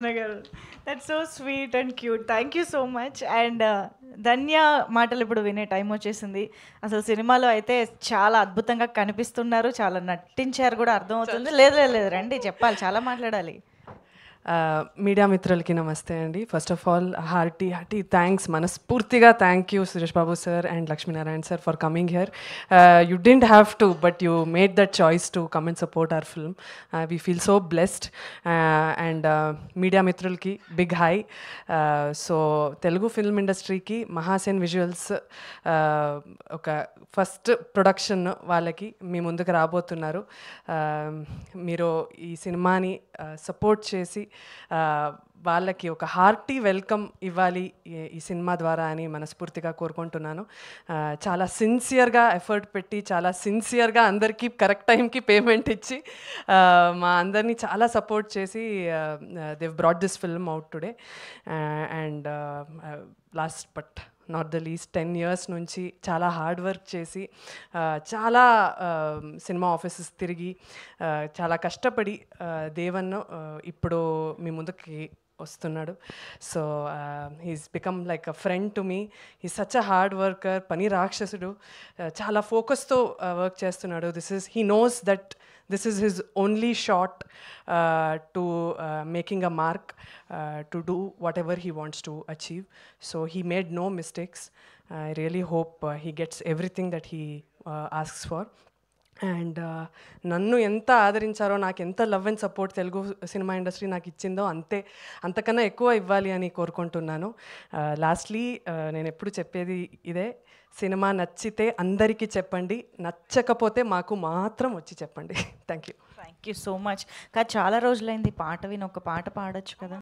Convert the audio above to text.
గారు that's so sweet and cute. Thank you so much. And Dhanya మాటలు ఇప్పుడు వినే టైం వచ్చేసింది. అసలు సినిమాలో అయితే చాలా అద్భుతంగా కనిపిస్తున్నారు, చాలా నటించారు కూడా అర్థమవుతుంది. లేదు లేదు లేదు, రండి చెప్పాలి, చాలా మాట్లాడాలి. మీడియా మిత్రులకి నమస్తే అండి. First of all hearty thanks, మనస్ఫూర్తిగా thank you Suresh Babu sir and Lakshminarayana sir for coming here. You didn't have to, but you made that choice to come and support our film. We feel so blessed. And media మిత్రులకి big hi. So Telugu film ఇండస్ట్రీకి Mahasen visuals ఒక first production వాళ్ళకి మీ ముందుకు రాబోతున్నారు. మీరు ఈ సినిమాని సపోర్ట్ చేసి వాళ్ళకి ఒక హార్టీ వెల్కమ్ ఇవ్వాలి ఈ సినిమా ద్వారా అని మనస్ఫూర్తిగా కోరుకుంటున్నాను. చాలా సిన్సియర్గా ఎఫర్ట్ పెట్టి, చాలా సిన్సియర్గా అందరికీ కరెక్ట్ టైంకి పేమెంట్ ఇచ్చి మా అందరినీ చాలా సపోర్ట్ చేసి they've brought this film out today. And last but not the least 10 years నుంచి చాలా హార్డ్ వర్క్ చేసి చాలా సినిమా ఆఫీసెస్ తిరిగి చాలా కష్టపడి దేవన్ ఇప్పుడు మీ ముందుకి వస్తున్నాడు. So he's become like a friend to me. He such a hard worker, పని రాక్షసుడు. చాలా ఫోకస్తో వర్క్ చేస్తున్నాడు. He knows that this is his only shot to making a mark, to do whatever he wants to achieve. So he made no mistakes. I really hope he gets everything that he asks for. And నన్ను ఎంత ఆదరించారో, నాకు ఎంత love and support Telugu cinema industry నాకు ఇచ్చిందో అంతకన్నా ఎక్కువ ఇవ్వాలి అని కోరుకుంటున్నాను. లాస్ట్లీ నేను ఎప్పుడు చెప్పేది ఇదే, సినిమా నచ్చితే అందరికీ చెప్పండి, నచ్చకపోతే మాకు మాత్రం వచ్చి చెప్పండి. Thank you so much. కానీ చాలా రోజులైంది పాట విని, ఒక పాట పాడొచ్చు కదా.